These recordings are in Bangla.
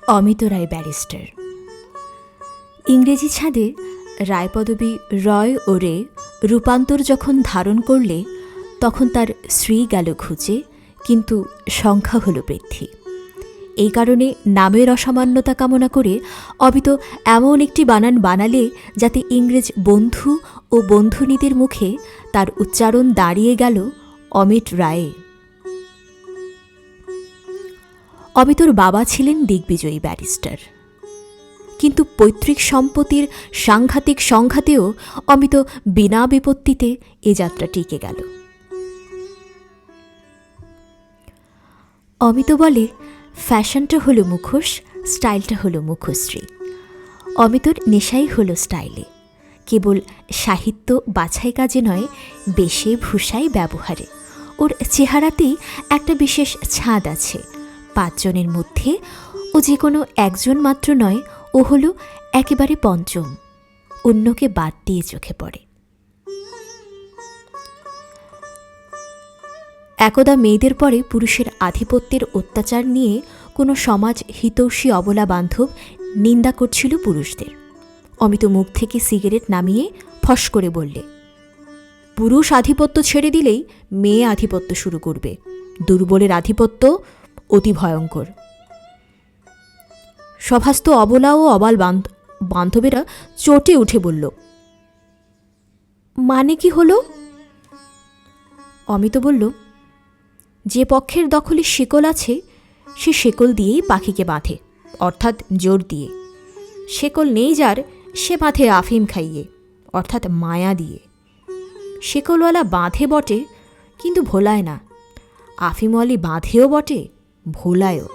অমিত রায় ব্যারিস্টার। ইংরেজি ছাদে রায়পদবী রয় ও রে রূপান্তর যখন ধারণ করলে তখন তার শ্রী গেল খুঁজে, কিন্তু সংখ্যা হল বৃদ্ধি। এই কারণে নামের অসামান্যতা কামনা করে অমিত এমন একটি বানান বানালে যাতে ইংরেজ বন্ধু ও বন্ধুনীদের মুখে তার উচ্চারণ দাঁড়িয়ে গেল অমিত রায়ে। অমিতর বাবা ছিলেন দিগ্বিজয়ী ব্যারিস্টার, কিন্তু পৈতৃক সম্পত্তির সাংঘাতিক সংঘাতেও অমিত বিনা বিপত্তিতে এ যাত্রা টিকে গেল। অমিত বলে, ফ্যাশনটা হলো মুখোশ, স্টাইলটা হলো মুখশ্রী। অমিতর নেশাই হলো স্টাইলে, কেবল সাহিত্য বাছাই কাজে নয়, বেশে ভূষায় ব্যবহারে। ওর চেহারাতেই একটা বিশেষ ছাঁদ আছে। 5 জনের মধ্যে ও যে কোনো একজন মাত্র নয়, ও হলো একেবারে পঞ্চম, অন্যকে বাদ দিয়ে চোখে পড়ে। একদা মেয়েদের পরে পুরুষের আধিপত্যের অত্যাচার নিয়ে কোনো সমাজ হিতৈষী অবলা বান্ধব নিন্দা করছিল পুরুষদের। অমিত মুখ থেকে সিগারেট নামিয়ে ফস করে বললে, পুরুষ আধিপত্য ছেড়ে দিলেই মেয়ে আধিপত্য শুরু করবে। দুর্বলের আধিপত্য অতি ভয়ঙ্কর। সভাস্থ অবলা ও অবাল বান্ধবেরা চটে উঠে বলল, মানে কি হলো? অমিত বলল, যে পক্ষের দখলে শেকল আছে সে শেকল দিয়েই পাখিকে বাঁধে, অর্থাৎ জোর দিয়ে। শেকল নেই যার, সে বাঁধে আফিম খাইয়ে, অর্থাৎ মায়া দিয়ে। শেকলওয়ালা বাঁধে বটে, কিন্তু ভোলায় না। আফিমওয়ালি বাঁধেও বটে, ভোলায়ও।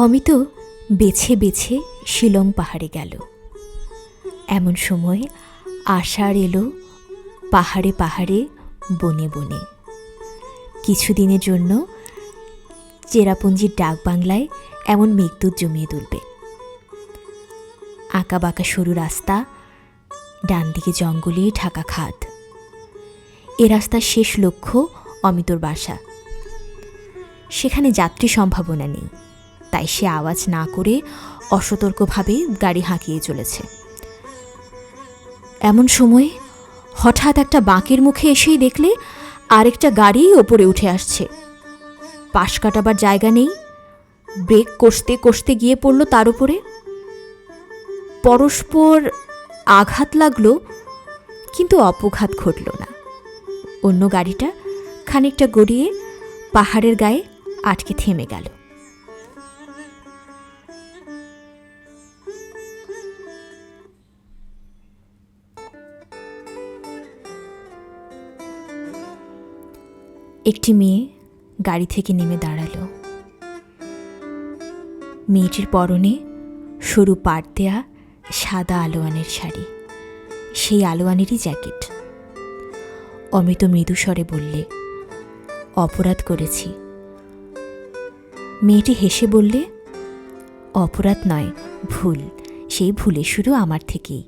অমিত বেছে বেছে শিলং পাহাড়ে গেল। এমন সময় আষাঢ় এলো পাহাড়ে পাহাড়ে, বনে বনে। কিছুদিনের জন্য চেরাপুঞ্জির ডাকবাংলায় এমন মেঘদূত জমিয়ে তুলবে। আঁকা বাঁকা সরু রাস্তা, ডান দিকে জঙ্গলে ঢাকা খাদ। এ রাস্তার শেষ লক্ষ্য অমিতর বাসা। সেখানে যাত্রী সম্ভাবনা নেই, তাই সে আওয়াজ না করে অসতর্কভাবে গাড়ি হাঁকিয়ে চলেছে। এমন সময় হঠাৎ একটা বাঁকের মুখে এসেই দেখলে আরেকটা গাড়ি ওপরে উঠে আসছে। পাশ কাটাবার জায়গা নেই, ব্রেক কষতে কষতে গিয়ে পড়ল তার উপরে। পরস্পর আঘাত লাগলো, কিন্তু অপঘাত ঘটল না। অন্য গাড়িটা খানিকটা গড়িয়ে পাহাড়ের গায়ে আটকে থেমে গেল। একটি মেয়ে গাড়ি থেকে নেমে দাঁড়ালো। মেয়েটির পরনে সরু পাট দেয়া সাদা আলোয়ানের শাড়ি, সেই আলোয়ানেরই জ্যাকেট। অমিত মৃদু স্বরে বললে, অপরাধ করেছি। মেয়েটি হেসে বললে, অপরাধ নয়, ভুল। সেই ভুলে শুরু আমার থেকেই।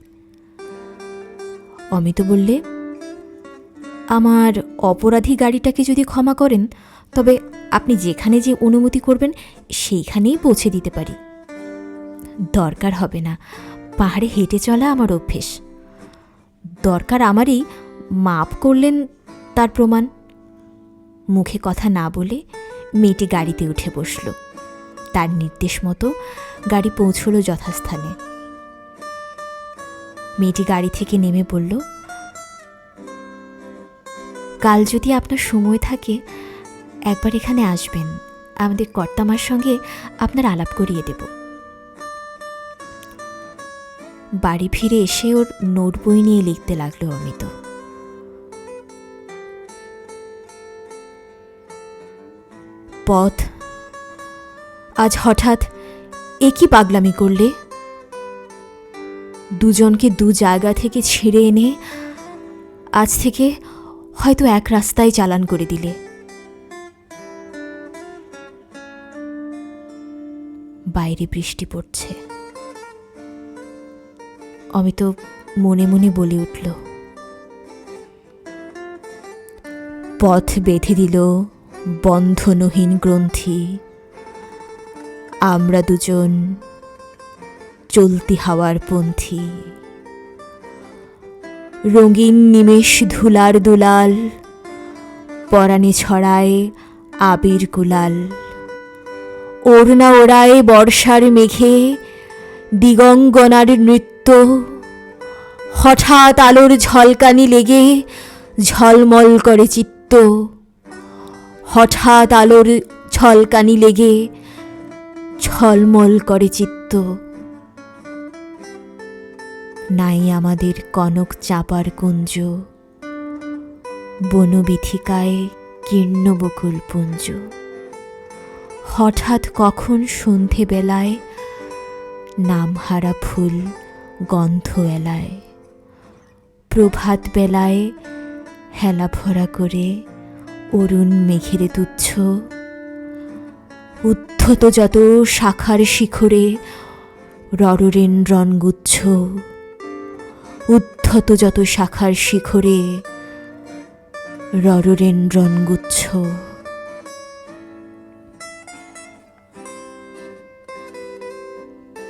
অমিত বললে, আমার অপরাধী গাড়িটাকে যদি ক্ষমা করেন, তবে আপনি যেখানে যে অনুমতি করবেন সেইখানেই পৌঁছে দিতে পারি। দরকার হবে না, পাহাড়ে হেঁটে চলা আমার অভ্যেস। দরকার আমারই, মাপ করলেন তার প্রমাণ। মুখে কথা না বলে মেয়েটি গাড়িতে উঠে বসল। তার নির্দেশ মতো গাড়ি পৌঁছল যথাস্থানে। মেয়েটি গাড়ি থেকে নেমে বলল, কাল যদি আপনার সময় থাকে একবার এখানে আসবেন, আমাদের কর্তামার সঙ্গে আপনার আলাপ করিয়ে দেব। বাড়ি ফিরে এসে ওর নোট বই নিয়ে লিখতে লাগলো অমিত। পথ, আজ হঠাৎ একই পাগলামি করলে। দুজনকে দু জায়গা থেকে ছিঁড়ে এনে আজ থেকে হয়তো এক রাস্তায় চালান করে দিলে। বাইরে বৃষ্টি পড়ছে। অমিত মনে মনে বলে উঠল, পথ বেঁধে দিল বন্ধনহীন গ্রন্থি। আমরা দুজন চলতি হাওয়ার পন্থী। রঙিন নিমেষ ধুলার দুলাল, পরাণে ছড়ায় আবির গুলাল। ওড়না ওড়ায় বর্ষার মেঘে দিগঙ্গনার নৃত্য। হঠাৎ আলোর ঝলকানি লেগে ঝলমল করে চিত্ত। হঠাৎ আলোর ঝলকানি লেগে ঝলমল করে চিত্ত। নাই আমাদের কনক চাপার কুঞ্জ, বনবিথিকায় কীর্ণ বকুল পুঞ্জ। হঠাৎ কখন সন্ধে বেলায় নামহারা ফুল গন্ধ এলায়। প্রভাত বেলায় হেলা ভরা করে অরুণ মেঘের তুচ্ছ। উদ্ধত যত শাখার শিখরে ররেন রণগুচ্ছ। উদ্ধত যত শাখার শিখরে ররেন রণগুচ্ছ।